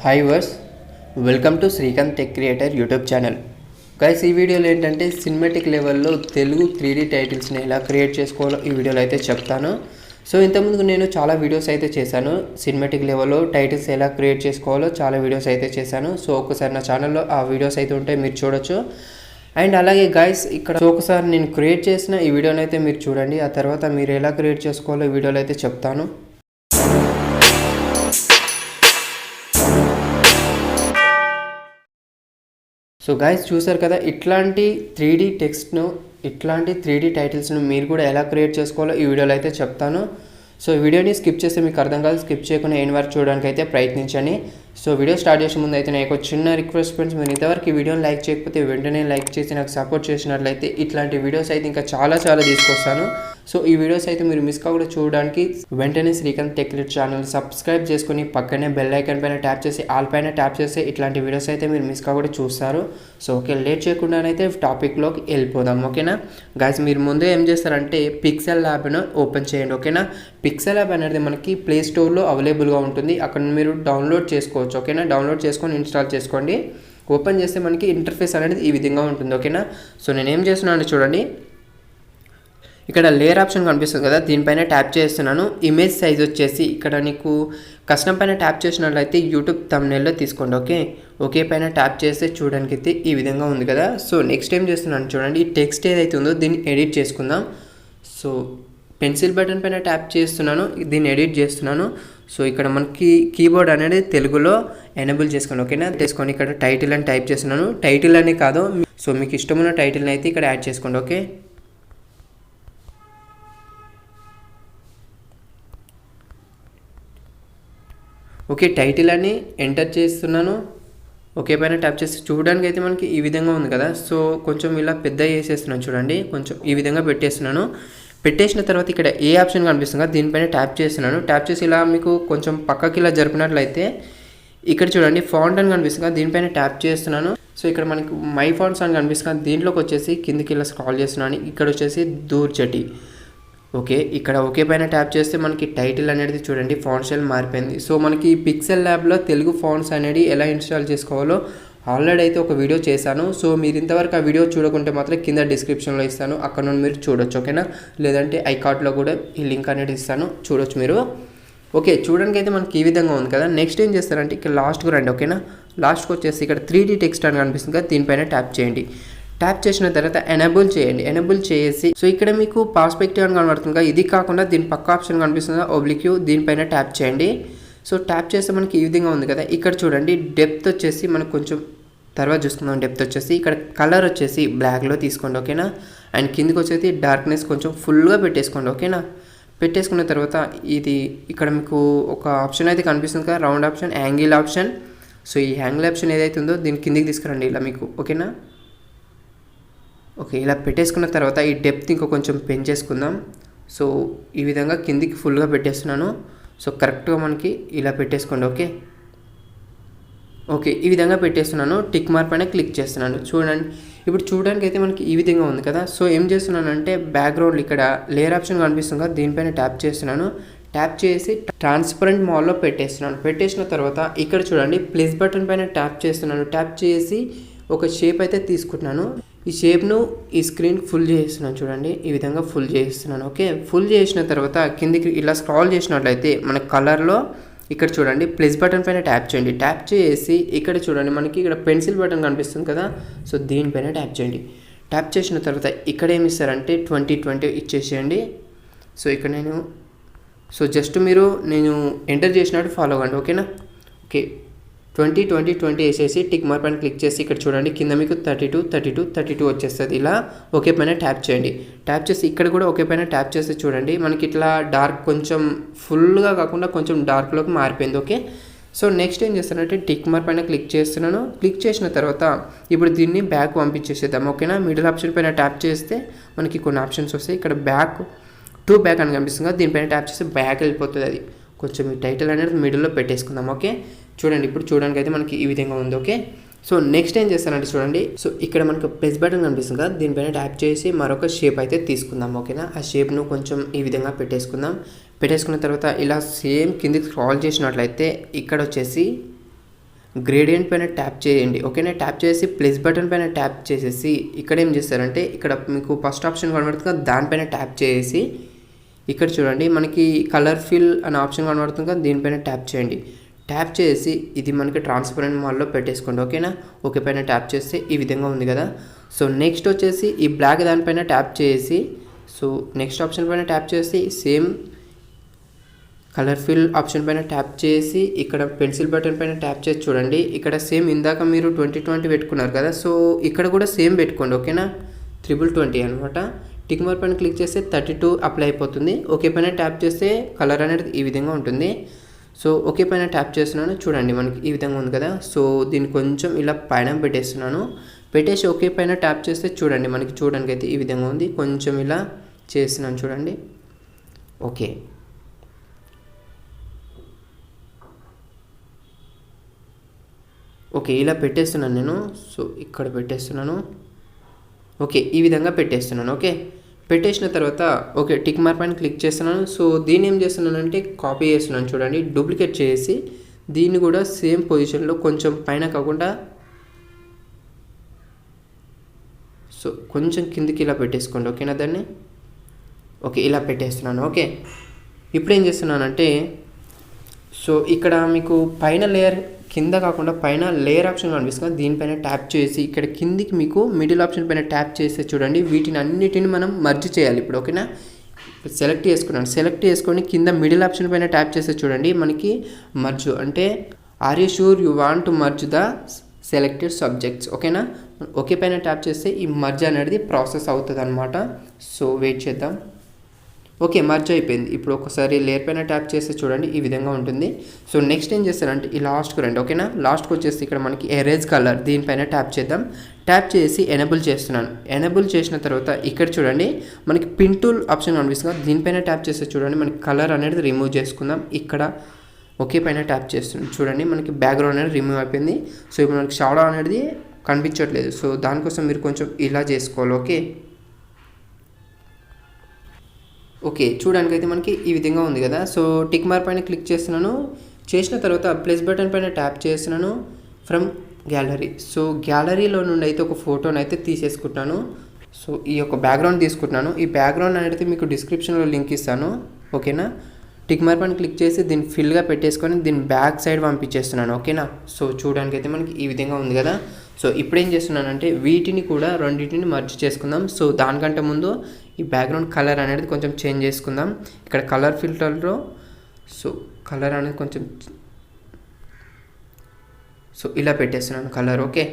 Hi viewers, welcome to Srikanth tech creator YouTube channel. Guys, ఈ వీడియోలో ఏంటంటే సినిమాటిక్ లెవెల్లో తెలుగు 3D టైటిల్స్ని ఎలా క్రియేట్ చేసుకోవాలో ఈ వీడియోలో అయితే చెప్తాను. సో ఇంతకుముందు నేను చాలా వీడియోస్ అయితే చేశాను. సినిమాటిక్ లెవెల్లో టైటిల్స్ ఎలా క్రియేట్ చేసుకోవాలో చాలా వీడియోస్ అయితే చేశాను. సో ఒకసారి నా ఛానల్లో ఆ వీడియోస్ అయితే ఉంటే మీరు చూడొచ్చు. అండ్ అలాగే గైస్, ఇక్కడ ఒకసారి నేను క్రియేట్ చేసిన ఈ వీడియోని అయితే మీరు చూడండి. ఆ తర్వాత మీరు ఎలా క్రియేట్ చేసుకోవాలో ఈ వీడియోలో అయితే చెప్తాను. సో గైస్, చూసారు కదా, ఇట్లాంటి 3D టెక్స్ట్ను, ఇట్లాంటి 3D టైటిల్స్ను మీరు కూడా ఎలా క్రియేట్ చేసుకోవాలో ఈ వీడియోలో అయితే చెప్తాను. సో వీడియోని స్కిప్ చేస్తే మీకు అర్థం కాదు. స్కిప్ చేయకుండా ఎండ్ వరకు చూడడానికి అయితే ప్రయత్నించండి. సో వీడియో స్టార్ట్ చేసే ముందు అయితే నాకు చిన్న రిక్వెస్ట్ ఫ్రెండ్స్, మీరు ఇంతవరకు ఈ వీడియోని లైక్ చేయకపోతే వెంటనే లైక్ చేసి నాకు సపోర్ట్ చేసినట్లయితే ఇట్లాంటి వీడియోస్ అయితే ఇంకా చాలా తీసుకొస్తాను. సో ఈ వీడియోస్ అయితే మీరు మిస్ కాకుండా చూడడానికి వెంటనే Srikanth tech creator channel subscribe చేసుకుని పక్కనే బెల్ ఐకాన్ పైన ట్యాప్ చేసి ఆల్ పైన ట్యాప్ చేస్తే ఇట్లాంటి వీడియోస్ అయితే మీరు మిస్ కాకుండా చూస్తారు. సో ఓకే, లేట్ చేయకుండానైతే టాపిక్లోకి వెళ్ళిపోదాం. ఓకేనా గైస్, మీరు ముందు ఏం చేస్తారంటే pixelLabను ఓపెన్ చేయండి. ఓకేనా, pixelLab అనేది మనకి ప్లే స్టోర్లో అవైలబుల్గా ఉంటుంది. అక్కడ మీరు డౌన్లోడ్ చేసుకోవచ్చు. ఓకేనా, డౌన్లోడ్ చేసుకొని ఇన్స్టాల్ చేసుకోండి. ఓపెన్ చేస్తే మనకి ఇంటర్ఫేస్ అనేది ఈ విధంగా ఉంటుంది. ఓకేనా, సో నేను ఏం చేస్తున్నాను చూడండి. ఇక్కడ లేయర్ ఆప్షన్ కనిపిస్తుంది కదా, దీనిపైన ట్యాప్ చేస్తున్నాను. ఇమేజ్ సైజ్ వచ్చేసి ఇక్కడ నీకు కస్టమ్ పైన ట్యాప్ చేసినట్లయితే యూట్యూబ్ థంబ్నెయిల్లో తీసుకోండి. ఓకే పైన ట్యాప్ చేస్తే చూడడానికి అయితే ఈ విధంగా ఉంది కదా. సో నెక్స్ట్ ఏం చేస్తున్నాను చూడండి, ఈ టెక్స్ట్ ఏదైతే ఉందో దీన్ని ఎడిట్ చేసుకుందాం. సో పెన్సిల్ బటన్ పైన ట్యాప్ చేస్తున్నాను, దీన్ని ఎడిట్ చేస్తున్నాను. సో ఇక్కడ మనకి కీబోర్డ్ అనేది తెలుగులో ఎనేబుల్ చేసుకోండి. ఓకేనా, తీసుకొని ఇక్కడ టైటిల్ అని టైప్ చేస్తున్నాను. టైటిల్ అని కాదు, సో మీకు ఇష్టమున్న టైటిల్ని అయితే ఇక్కడ యాడ్ చేసుకోండి. ఓకే టైటిల్ అని ఎంటర్ చేస్తున్నాను. ఓకే పైన ట్యాప్ చేసి చూడడానికి అయితే మనకి ఈ విధంగా ఉంది కదా. సో కొంచెం ఇలా పెద్ద చేసేస్తున్నాను చూడండి, కొంచెం ఈ విధంగా పెట్టేస్తున్నాను. పెట్టేసిన తర్వాత ఇక్కడ ఏ ఆప్షన్ కనిపిస్తుంది కదా, దీనిపైన ట్యాప్ చేస్తున్నాను. ట్యాప్ చేసి ఇలా మీకు కొంచెం పక్కకి ఇలా జరిపినట్లయితే ఇక్కడ చూడండి ఫాంట్ అని కనిపిస్తుంది కదా, దీనిపైన ట్యాప్ చేస్తున్నాను. సో ఇక్కడ మనకి మై ఫాంట్స్ అని కనిపిస్తుంది, దీంట్లోకి వచ్చేసి కిందికి ఇలా స్క్రాల్ చేస్తున్నాను. ఇక్కడ వచ్చేసి దూర్చటి. ఓకే, ఇక్కడ ఓకే పైన ట్యాప్ చేస్తే మనకి టైటిల్ అనేది చూడండి ఫాంట్ స్టైల్ మారిపోయింది. సో మనకి pixelLabలో తెలుగు ఫాంట్స్ అనేది ఎలా ఇన్స్టాల్ చేసుకోవాలో ఆల్రెడీ అయితే ఒక వీడియో చేశాను. సో మీరు ఇంతవరకు ఆ వీడియో చూడకుంటే మాత్రం కింద డిస్క్రిప్షన్లో ఇస్తాను, అక్కడ నుండి మీరు చూడొచ్చు. ఓకేనా, లేదంటే ఐకార్డ్లో కూడా ఈ లింక్ అనేది ఇస్తాను, చూడొచ్చు మీరు. ఓకే, చూడడానికి అయితే మనకి ఈ విధంగా ఉంది కదా. నెక్స్ట్ ఏం చేస్తారంటే ఇక్కడ లాస్ట్కి రండి. ఓకేనా, లాస్ట్కి వచ్చేసి ఇక్కడ 3D టెక్స్ట్ అని కనిపిస్తుంది కదా, దీనిపైన ట్యాప్ చేయండి. ట్యాప్ చేసిన తర్వాత ఎనేబుల్ చేయండి. ఎనేబుల్ చేసి సో ఇక్కడ మీకు పర్స్పెక్టివ్ అని కనబడుతుంది కదా, ఇది కాకుండా దీని పక్క ఆప్షన్ కనిపిస్తుంది ఓబ్లిక్యూ, దీనిపైన ట్యాప్ చేయండి. సో ట్యాప్ చేస్తే మనకి ఈ విధంగా ఉంది కదా. ఇక్కడ చూడండి డెప్త్ వచ్చేసి మనకు కొంచెం తర్వాత చూసుకుందాం. డెప్త్ వచ్చేసి ఇక్కడ కలర్ వచ్చేసి బ్లాక్లో తీసుకోండి. ఓకేనా, అండ్ కిందికి వచ్చేసి డార్క్నెస్ కొంచెం ఫుల్గా పెట్టేసుకోండి. ఓకేనా, పెట్టేసుకున్న తర్వాత ఇది ఇక్కడ మీకు ఒక ఆప్షన్ అయితే కనిపిస్తుంది కదా, round option, angle option. So ఈ యాంగిల్ ఆప్షన్ ఏదైతే ఉందో దీని కిందికి తీసుకురండి ఇలా మీకు. ఓకేనా, ఓకే ఇలా పెట్టేసుకున్న తర్వాత ఈ డెప్త్ ఇంకో కొంచెం పెంచేసుకుందాం. సో ఈ విధంగా కిందికి ఫుల్గా పెట్టేస్తున్నాను. సో కరెక్ట్గా మనకి ఇలా పెట్టేసుకోండి. ఓకే ఈ విధంగా పెట్టేస్తున్నాను. టిక్ మార్క్ పైన క్లిక్ చేస్తున్నాను. చూడండి, ఇప్పుడు చూడడానికి అయితే మనకి ఈ విధంగా ఉంది కదా. సో ఏం చేస్తున్నానంటే బ్యాక్గ్రౌండ్ ఇక్కడ లేయర్ ఆప్షన్ కనిపిస్తుంది కదా, దీనిపైన ట్యాప్ చేస్తున్నాను. ట్యాప్ చేసి ట్రాన్స్పరెంట్ మోడ్లో పెట్టేస్తున్నాను. పెట్టేసిన తర్వాత ఇక్కడ చూడండి ప్లస్ బటన్ పైన ట్యాప్ చేస్తున్నాను. ట్యాప్ చేసి ఒక షేప్ అయితే తీసుకుంటున్నాను. ఈ షేప్ను ఈ స్క్రీన్ ఫుల్ చేస్తున్నాను చూడండి, ఈ విధంగా ఫుల్ చేస్తున్నాను. ఓకే, ఫుల్ చేసిన తర్వాత కిందికి ఇలా స్క్రాల్ చేసినట్లయితే మన కలర్లో ఇక్కడ చూడండి ప్లస్ బటన్ పైన ట్యాప్ చేయండి. ట్యాప్ చేసి ఇక్కడ చూడండి మనకి ఇక్కడ పెన్సిల్ బటన్ కనిపిస్తుంది కదా, సో దీనిపైన ట్యాప్ చేయండి. ట్యాప్ చేసిన తర్వాత ఇక్కడ ఏమి ఇస్తారంటే 2020 ఇచ్చేసేయండి. సో ఇక్కడ జస్ట్ నేను ఎంటర్ చేసినట్టు ఫాలో అవ్వండి. ఓకేనా, ఓకే 2020 వేసేసి టిక్ మార్క్ పైన క్లిక్ చేసి ఇక్కడ చూడండి కింద మీకు 32 వచ్చేస్తుంది. ఇలా ఓకే పైన ట్యాప్ చేయండి. ట్యాప్ చేసి ఇక్కడ కూడా ఓకే పైన ట్యాప్ చేస్తే చూడండి మనకి ఇట్లా డార్క్ కొంచెం ఫుల్గా కాకుండా కొంచెం డార్క్లోకి మారిపోయింది. ఓకే, సో నెక్స్ట్ ఏం చేస్తానంటే టిక్ మార్క్ పైన క్లిక్ చేస్తున్నాను. క్లిక్ చేసిన తర్వాత ఇప్పుడు దీన్ని బ్యాక్ పంపించేసేద్దాం. ఓకేనా, మిడిల్ ఆప్షన్ పైన ట్యాప్ చేస్తే మనకి కొన్ని ఆప్షన్స్ వస్తాయి. ఇక్కడ బ్యాక్ అని కనిపిస్తుంది కదా, దీనిపైన ట్యాప్ చేస్తే బ్యాక్ వెళ్ళిపోతుంది. అది కొంచెం ఈ టైటిల్ అనేది మిడిల్లో పెట్టేసుకుందాం. ఓకే, చూడండి ఇప్పుడు చూడడానికి అయితే మనకి ఈ విధంగా ఉంది. ఓకే, సో నెక్స్ట్ ఏం చేస్తానంటే చూడండి, సో ఇక్కడ మనకు ప్లస్ బటన్ కనిపిస్తుంది కదా, దీనిపైన ట్యాప్ చేసి మరొక షేప్ అయితే తీసుకుందాం. ఓకేనా, ఆ షేప్ను కొంచెం ఈ విధంగా పెట్టేసుకున్న తర్వాత ఇలా సేమ్ కిందికి స్క్రాల్ చేసినట్లయితే ఇక్కడ వచ్చేసి గ్రేడియంట్ పైన ట్యాప్ చేయండి. ఓకేనా, ట్యాప్ చేసి ప్లస్ బటన్ పైన ట్యాప్ చేసేసి ఇక్కడ ఏం చేస్తారంటే ఇక్కడ మీకు ఫస్ట్ ఆప్షన్ కనబడుతుంది, దానిపైన ట్యాప్ చేసి ఇక్కడ చూడండి మనకి కలర్ ఫిల్ అనే ఆప్షన్ కనబడుతుంది కదా, దీనిపైన ట్యాప్ చేయండి. ట్యాప్ చేసి ఇది మనకి ట్రాన్స్పరెంట్ మోడ్లో పెట్టేసుకోండి. ఓకేనా, ఓకే పైన ట్యాప్ చేస్తే ఈ విధంగా ఉంది కదా. సో నెక్స్ట్ వచ్చేసి ఈ బ్లాక్ దానిపైన ట్యాప్ చేసి సో నెక్స్ట్ ఆప్షన్ పైన ట్యాప్ చేసి సేమ్ కలర్ ఫిల్ ఆప్షన్ పైన ట్యాప్ చేసి ఇక్కడ పెన్సిల్ బటన్ పైన ట్యాప్ చేసి చూడండి ఇక్కడ సేమ్ ఇందాక మీరు 2020 పెట్టుకున్నారు కదా, సో ఇక్కడ కూడా సేమ్ పెట్టుకోండి. ఓకేనా, 2020 అనమాట. టిక్ మార్క్ పైన క్లిక్ చేస్తే 32 అప్లై అయిపోతుంది. ఓకే పైన ట్యాప్ చేస్తే కలర్ అనేది ఈ విధంగా ఉంటుంది. సో ఓకే పైన ట్యాప్ చేస్తున్నాను, చూడండి మనకి ఈ విధంగా ఉంది కదా. సో దీన్ని కొంచెం ఇలా పైన పెట్టేస్తున్నాను. పెట్టేసి ఓకే పైన ట్యాప్ చేస్తే చూడండి మనకి చూడడానికి అయితే ఈ విధంగా ఉంది. కొంచెం ఇలా చేస్తున్నాను చూడండి. ఓకే, ఓకే ఇలా పెట్టేస్తున్నాను నేను. సో ఇక్కడ పెట్టేస్తున్నాను. ఓకే ఈ విధంగా పెట్టేస్తున్నాను. ఓకే, పెట్టేసిన తర్వాత ఓకే టిక్ మార్క్ పైన క్లిక్ చేస్తున్నాను. సో దీన్ని ఏం చేస్తున్నానంటే కాపీ చేస్తున్నాను చూడండి, డూప్లికేట్ చేసి దీన్ని కూడా సేమ్ పొజిషన్లో కొంచెం పైన కాకుండా సో కొంచెం కిందికి ఇలా పెట్టేసుకోండి. ఓకేనా, దాన్ని ఓకే ఇలా పెట్టేస్తున్నాను. ఓకే, ఇప్పుడు ఏం చేస్తున్నానంటే సో ఇక్కడ మీకు పైన లేయర్ కింద కాకుండా పైన లేయర్ ఆప్షన్ కనిపిస్తుంది, దీనిపైన ట్యాప్ చేసి ఇక్కడ కిందికి మీకు మిడిల్ ఆప్షన్ పైన ట్యాప్ చేస్తే చూడండి వీటిని అన్నిటిని మనం మర్జ్ చేయాలి ఇప్పుడు. ఓకేనా, సెలెక్ట్ చేసుకున్నాను. సెలెక్ట్ చేసుకొని కింద మిడిల్ ఆప్షన్ పైన ట్యాప్ చేస్తే చూడండి మనకి మర్జ్ అంటే are you sure you want to merge the selected subjects. ఓకేనా, ఓకే పైన ట్యాప్ చేస్తే ఈ మర్జ్ అనేది ప్రాసెస్ అవుతుంది అనమాట. సో వెయిట్ చేద్దాం. ఓకే మర్జ్ అయిపోయింది. ఇప్పుడు ఒకసారి లేయర్ పైన ట్యాప్ చేస్తే చూడండి ఈ విధంగా ఉంటుంది. సో నెక్స్ట్ ఏం చేస్తారంటే ఈ లాస్ట్కి రండి. ఓకేనా, లాస్ట్కి వచ్చేసి ఇక్కడ మనకి ఎరేజ్ కలర్ దీనిపైన ట్యాప్ చేద్దాం. ట్యాప్ చేసి ఎనేబుల్ చేస్తున్నాను. ఎనేబుల్ చేసిన తర్వాత ఇక్కడ చూడండి మనకి పిన్ టూల్ ఆప్షన్ కనిపిస్తుంది, దీనిపైన ట్యాప్ చేస్తే చూడండి మనకి కలర్ అనేది రిమూవ్ చేసుకుందాం. ఇక్కడ ఓకే పైన ట్యాప్ చేస్తున్నాం చూడండి మనకి బ్యాక్గ్రౌండ్ అనేది రిమూవ్ అయిపోయింది. సో ఇప్పుడు మనకి షాడో అనేది కనిపించట్లేదు. సో దానికోసం మీరు కొంచెం ఇలా చేసుకోవాలి. ఓకే, ఓకే చూడడానికి అయితే మనకి ఈ విధంగా ఉంది కదా. సో టిక్ మార్క్ పైన క్లిక్ చేస్తున్నాను. చేసిన తర్వాత ప్లస్ బటన్ పైన ట్యాప్ చేస్తున్నాను ఫ్రమ్ గ్యాలరీ. సో గ్యాలరీలో నుండి అయితే ఒక ఫోటోని అయితే తీసేసుకుంటున్నాను. సో ఈ యొక్క బ్యాక్గ్రౌండ్ తీసుకుంటున్నాను. ఈ బ్యాక్గ్రౌండ్ అనేది మీకు డిస్క్రిప్షన్లో లింక్ ఇస్తాను. ఓకేనా, టిక్ మార్క్ పైన క్లిక్ చేసి దీన్ని ఫిల్గా పెట్టేసుకొని దీన్ని బ్యాక్ సైడ్ పంపించేస్తున్నాను. ఓకేనా, సో చూడడానికి అయితే మనకి ఈ విధంగా ఉంది కదా. సో ఇప్పుడు ఏం చేస్తున్నానంటే వీటిని కూడా రెండింటిని మర్జ్ చేసుకుందాం. సో దానికంటే ముందు ఈ బ్యాక్గ్రౌండ్ కలర్ అనేది కొంచెం చేంజ్ చేసుకుందాం. ఇక్కడ కలర్ ఫిల్టర్లో సో కలర్ అనేది కొంచెం సో ఇలా పెట్టేస్తున్నాను కలర్. ఓకే,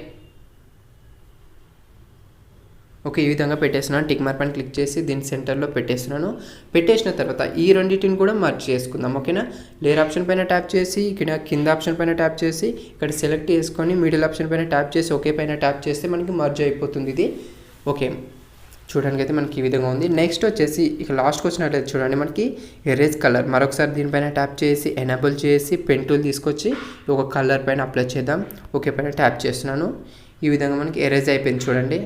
ఓకే ఈ విధంగా పెట్టేస్తున్నాను. టిక్ మార్క్ పైన క్లిక్ చేసి దీని సెంటర్లో పెట్టేస్తున్నాను. పెట్టేసిన తర్వాత ఈ రెండింటిని కూడా మర్జ్ చేసుకుందాం. ఓకేనా, లేయర్ ఆప్షన్ పైన ట్యాప్ చేసి ఇక్కడ కింద ఆప్షన్ పైన ట్యాప్ చేసి ఇక్కడ సెలెక్ట్ చేసుకొని మిడిల్ ఆప్షన్ పైన ట్యాప్ చేసి ఓకే పైన ట్యాప్ చేస్తే మనకి మర్జ్ అయిపోతుంది ఇది. ఓకే చూడడానికి అయితే మనకి ఈ విధంగా ఉంది. నెక్స్ట్ వచ్చేసి ఇక లాస్ట్కి వచ్చినట్లయితే చూడండి మనకి ఎరేజ్ కలర్. మరొకసారి దీనిపైన ట్యాప్ చేసి ఎనేబుల్ చేసి పెన్ టూల్ తీసుకొచ్చి ఒక కలర్ పైన అప్లై చేద్దాం. ఓకే పైన ట్యాప్ చేస్తున్నాను. ఈ విధంగా మనకి ఎరేజ్ అయిపోయింది చూడండి.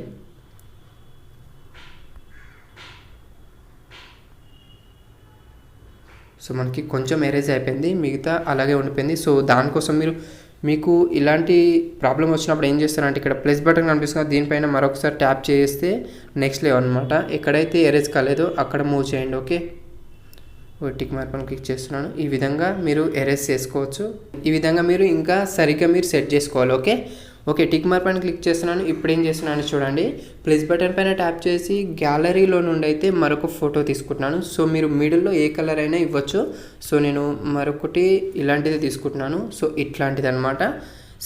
సో మనకి కొంచెం ఎరేజ్ అయిపోయింది, మిగతా అలాగే ఉండిపోయింది. సో దానికోసం మీకు ఇలాంటి ప్రాబ్లం వచ్చినప్పుడు ఏం చేస్తారంటే ఇక్కడ ప్లస్ బటన్ కనిపిస్తుంది, దీనిపైన మరొకసారి ట్యాప్ చేస్తే నెక్స్ట్ లేవ్ అనమాట. ఎక్కడైతే ఎరేజ్ కాలేదో అక్కడ మూవ్ చేయండి. ఓకే, టిక్ మార్క్ పైన క్లిక్ చేస్తున్నాను. ఈ విధంగా మీరు ఎరేజ్ చేసుకోవచ్చు. ఈ విధంగా మీరు ఇంకా సరిగ్గా మీరు సెట్ చేసుకోవాలి. ఓకే, ఓకే టిక్ మార్క్ పైన క్లిక్ చేస్తున్నాను. ఇప్పుడు ఏం చేస్తున్నాను చూడండి, ప్లస్ బటన్ పైన ట్యాప్ చేసి గ్యాలరీలో నుండి అయితే మరొక ఫోటో తీసుకుంటున్నాను. సో మీరు మిడిల్లో ఏ కలర్ అయినా ఇవ్వచ్చు. సో నేను మరొకటి ఇలాంటిది తీసుకుంటున్నాను. సో ఇట్లాంటిది అనమాట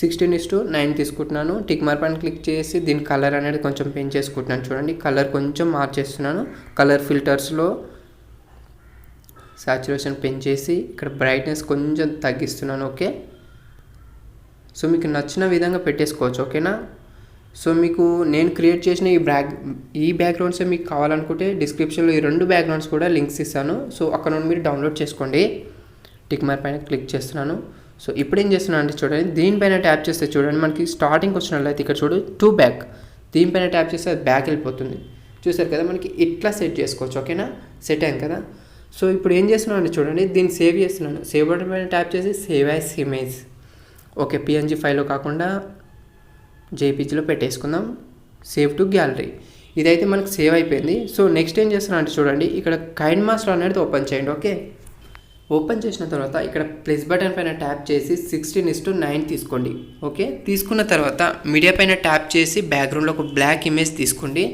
16:9 తీసుకుంటున్నాను. టిక్ మార్క్ పైన క్లిక్ చేసి దీని కలర్ అనేది కొంచెం పెంచేసుకుంటున్నాను. చూడండి కలర్ కొంచెం మార్చేస్తున్నాను. కలర్ ఫిల్టర్స్లో సాచురేషన్ పెంచేసి ఇక్కడ బ్రైట్నెస్ కొంచెం తగ్గిస్తున్నాను. ఓకే, సో మీకు నచ్చిన విధంగా పెట్టేసుకోవచ్చు. ఓకేనా, సో మీకు నేను క్రియేట్ చేసిన ఈ బ్యాక్గ్రౌండ్సే మీకు కావాలనుకుంటే డిస్క్రిప్షన్లో ఈ 2 బ్యాక్గ్రౌండ్స్ కూడా లింక్స్ ఇస్తాను. సో అక్కడ నుండి మీరు డౌన్లోడ్ చేసుకోండి. టిక్ మార్క్ పైన క్లిక్ చేస్తున్నాను. సో ఇప్పుడు ఏం చేస్తున్నాను అంటే చూడండి దీనిపైన ట్యాప్ చేస్తే చూడండి మనకి స్టార్టింగ్ వచ్చినట్లయితే ఇక్కడ చూడు 2 బ్యాక్, దీనిపైన ట్యాప్ చేస్తే అది బ్యాక్ వెళ్ళిపోతుంది. చూసారు కదా, మనకి ఇట్లా సెట్ చేసుకోవచ్చు. ఓకేనా, సెట్ అయింది కదా. సో ఇప్పుడు ఏం చేస్తున్నాను అంటే చూడండి దీన్ని సేవ్ చేస్తున్నాను. సేవ్ బటన్ పైన ట్యాప్ చేసి save as image. Okay, PNG ఫైల్లో కాకుండా జేపీజీలో పెట్టేసుకుందాం. Save to gallery. ఇదైతే మనకు సేవ్ అయిపోయింది. సో నెక్స్ట్ ఏం చేస్తున్నా అంటే చూడండి, ఇక్కడ కైన్మాస్టర్ అనేది ఓపెన్ చేయండి. ఓకే, ఓపెన్ చేసిన తర్వాత ఇక్కడ ప్లస్ బటన్ పైన ట్యాప్ చేసి 16:9 తీసుకోండి. ఓకే, తీసుకున్న తర్వాత మీడియా పైన ట్యాప్ చేసి బ్యాక్గ్రౌండ్లో ఒక బ్లాక్ ఇమేజ్ తీసుకోండి.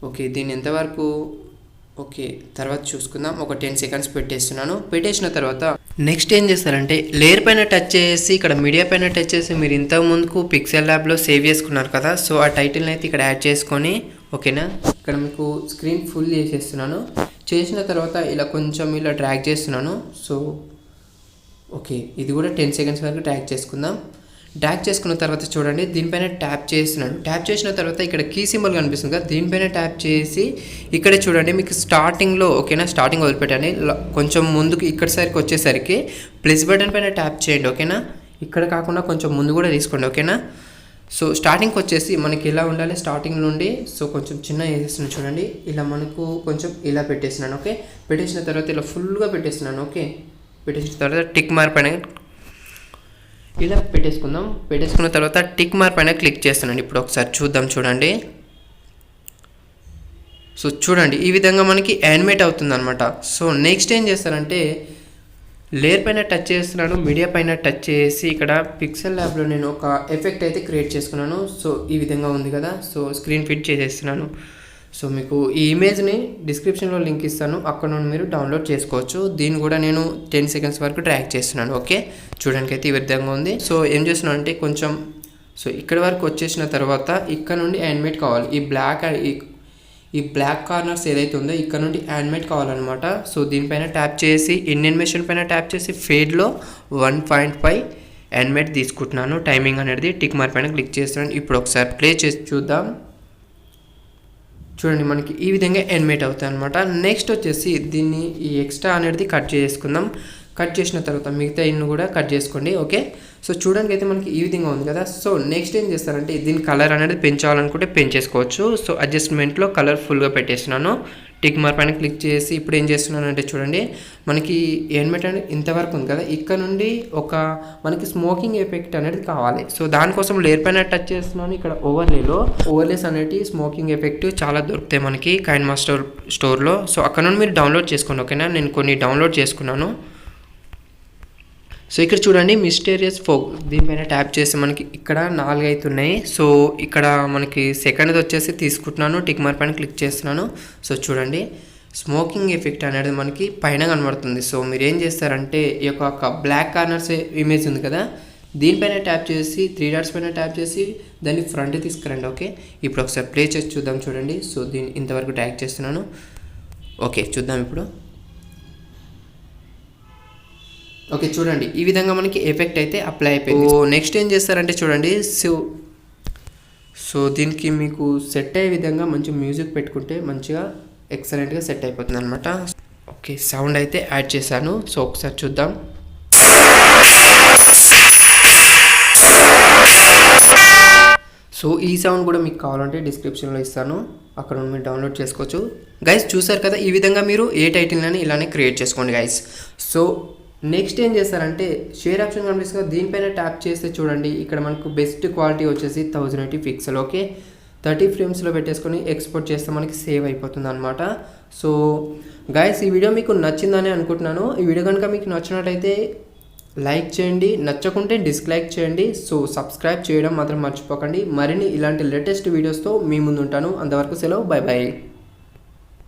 ఓకే, దీన్ని ఎంతవరకు ఓకే తర్వాత చూసుకుందాం. ఒక 10 సెకండ్స్ పెట్టేస్తున్నాను. పెట్టేసిన తర్వాత నెక్స్ట్ ఏం చేస్తారంటే లేయర్ పైన టచ్ చేసి ఇక్కడ మీడియా పైన టచ్ చేసి మీరు ఇంతకుముందుకు pixelLabలో సేవ్ చేసుకున్నారు కదా, సో ఆ టైటిల్ని అయితే ఇక్కడ యాడ్ చేసుకొని ఓకేనా, ఇక్కడ మీకు స్క్రీన్ ఫుల్ చేసేస్తున్నాను. చేసిన తర్వాత ఇలా కొంచెం ఇలా డ్రాగ్ చేస్తున్నాను. సో ఓకే, ఇది కూడా 10 సెకండ్స్ వరకు డ్రాగ్ చేసుకుందాం. డ్రాగ్ చేసుకున్న తర్వాత చూడండి, దీనిపైన ట్యాప్ చేస్తున్నాను. ట్యాప్ చేసిన తర్వాత ఇక్కడ కీ సింబల్ కనిపిస్తుంది కదా, దీనిపైన ట్యాప్ చేసి ఇక్కడ చూడండి మీకు స్టార్టింగ్లో ఓకేనా, స్టార్టింగ్ వదిలిపెట్టండి. కొంచెం ముందుకు ఇక్కడ సరికి వచ్చేసరికి ప్లస్ బటన్ పైన ట్యాప్ చేయండి. ఓకేనా, ఇక్కడ కాకుండా కొంచెం ముందు కూడా తీసుకోండి. ఓకేనా, సో స్టార్టింగ్కి వచ్చేసి మనకి ఎలా ఉండాలి స్టార్టింగ్ నుండి, సో కొంచెం చిన్న వేసేస్తున్నాను చూడండి, ఇలా మనకు కొంచెం ఇలా పెట్టేస్తున్నాను. ఓకే, పెట్టేసిన తర్వాత ఇలా ఫుల్గా పెట్టేస్తున్నాను. ఓకే, పెట్టేసిన తర్వాత టిక్ మార్క్ పైన ఇలా పెట్టేసుకుందాం. పెట్టేసుకున్న తర్వాత టిక్ మార్క్ పైన క్లిక్ చేస్తున్నాను. ఇప్పుడు ఒకసారి చూద్దాం. చూడండి, సో చూడండి ఈ విధంగా మనకి యానిమేట్ అవుతుంది అనమాట. సో నెక్స్ట్ ఏం చేస్తారంటే లేయర్ పైన టచ్ చేస్తున్నాను, మీడియా పైన టచ్ చేసి ఇక్కడ pixelLabలో నేను ఒక ఎఫెక్ట్ అయితే క్రియేట్ చేసుకున్నాను. సో ఈ విధంగా ఉంది కదా, సో స్క్రీన్ ఫిట్ చేసేస్తున్నాను. సో మీకు ఈ ఇమేజ్ని డిస్క్రిప్షన్లో లింక్ ఇస్తాను, అక్కడ నుండి మీరు డౌన్లోడ్ చేసుకోవచ్చు. దీన్ని కూడా నేను 10 సెకండ్స్ వరకు డ్రాగ్ చేస్తున్నాను. ఓకే, చూడడానికి అయితే ఈ విధంగా ఉంది. సో ఏం చేస్తున్నాను అంటే కొంచెం సో ఇక్కడ వరకు వచ్చేసిన తర్వాత ఇక్కడ నుండి యానిమేట్ కావాలి. ఈ బ్లాక్ కార్నర్స్ ఏదైతే ఉందో ఇక్కడ నుండి యానిమేట్ కావాలన్నమాట. సో దీనిపైన ట్యాప్ చేసి యానిమేషన్ పైన ట్యాప్ చేసి ఫేడ్లో 1.5 యానిమేట్ తీసుకుంటున్నాను. టైమింగ్ అనేది టిక్ మార్క్ పైన క్లిక్ చేస్తున్నాను. ఇప్పుడు ఒకసారి ప్లే చేసి చూద్దాం. చూడండి మనకి ఈ విధంగా యానిమేట్ అవుతాయి అనమాట. నెక్స్ట్ వచ్చేసి దీన్ని ఈ ఎక్స్ట్రా అనేది కట్ చేసుకుందాం. కట్ చేసిన తర్వాత మిగతా ఇన్ని కూడా కట్ చేసుకోండి. ఓకే, సో చూడడానికి అయితే మనకి ఈ విధంగా ఉంది కదా. సో నెక్స్ట్ ఏం చేస్తారంటే దీని కలర్ అనేది పెంచాలనుకుంటే పెంచేసుకోవచ్చు. సో అడ్జస్ట్మెంట్లో కలర్ ఫుల్గా పెట్టేస్తున్నాను. టిక్ మార్క్ పైన క్లిక్ చేసి ఇప్పుడు ఏం చేస్తున్నాను అంటే చూడండి మనకి యానిమేట్ అనేది ఇంతవరకు ఉంది కదా, ఇక్కడ నుండి ఒక మనకి స్మోకింగ్ ఎఫెక్ట్ అనేది కావాలి. సో దానికోసం లేయర్ పైన టచ్ చేస్తున్నాను. ఇక్కడ ఓవర్లేస్ అనేవి స్మోకింగ్ ఎఫెక్ట్ చాలా దొరుకుతాయి మనకి కైన్మాస్టర్ స్టోర్లో. సో అక్కడ నుండి మీరు డౌన్లోడ్ చేసుకోండి. ఓకేనా, నేను కొన్ని డౌన్లోడ్ చేసుకున్నాను. సో ఇక్కడ చూడండి మిస్టీరియస్ ఫోక్, దీనిపైన ట్యాప్ చేసి మనకి ఇక్కడ 4 అయితే ఉన్నాయి. సో ఇక్కడ మనకి సెకండ్ వచ్చేసి తీసుకుంటున్నాను. టిక్ మార్క్ పైన క్లిక్ చేస్తున్నాను. సో చూడండి స్మోకింగ్ ఎఫెక్ట్ అనేది మనకి పైన కనబడుతుంది. సో మీరు ఏం చేస్తారంటే ఈ యొక్క బ్లాక్ కార్నర్స్ ఇమేజ్ ఉంది కదా, దీనిపైన ట్యాప్ చేసి 3 డాట్స్ పైన ట్యాప్ చేసి దాన్ని ఫ్రంట్ తీసుకురండి. ఓకే, ఇప్పుడు ఒకసారి ప్లే చేసి చూద్దాం. చూడండి, సో దీన్ని ఇంతవరకు ట్యాగ్ చేస్తున్నాను. ఓకే, చూద్దాం ఇప్పుడు. ఓకే, చూడండి ఈ విధంగా మనకి ఎఫెక్ట్ అయితే అప్లై అయిపోయింది. సో నెక్స్ట్ ఏం చేస్తారంటే చూడండి, సో దీనికి మీకు సెట్ అయ్యే విధంగా మంచి మ్యూజిక్ పెట్టుకుంటే మంచిగా ఎక్సలెంట్గా సెట్ అయిపోతుంది అనమాట. ఓకే, సౌండ్ అయితే యాడ్ చేశాను. సో ఒకసారి చూద్దాం. సో ఈ సౌండ్ కూడా మీకు కావాలంటే డిస్క్రిప్షన్లో ఇస్తాను, అక్కడ నుండి మీరు డౌన్లోడ్ చేసుకోవచ్చు. గైస్ చూసారు కదా, ఈ విధంగా మీరు ఏ టైటిల్ని ఇలానే క్రియేట్ చేసుకోండి గైస్. సో నెక్స్ట్ ఏం చేస్తారంటే షేర్ ఆప్షన్ కనిపిస్తుంది, దీనిపైన ట్యాప్ చేస్తే చూడండి ఇక్కడ మనకు బెస్ట్ క్వాలిటీ వచ్చేసి 1080 పిక్సెల్. ఓకే, 30 ఫ్రేమ్స్లో పెట్టేసుకొని ఎక్స్పోర్ట్ చేస్తే మనకి సేవ్ అయిపోతుంది అనమాట. సో గైస్ ఈ వీడియో మీకు నచ్చిందని అనుకుంటున్నాను. ఈ వీడియో కనుక మీకు నచ్చినట్టయితే లైక్ చేయండి, నచ్చకుంటే డిస్లైక్ చేయండి. సో సబ్స్క్రైబ్ చేయడం మాత్రం మర్చిపోకండి. మరిన్ని ఇలాంటి లేటెస్ట్ వీడియోస్తో మీ ముందు ఉంటాను. అంతవరకు సెలవు, బై బై.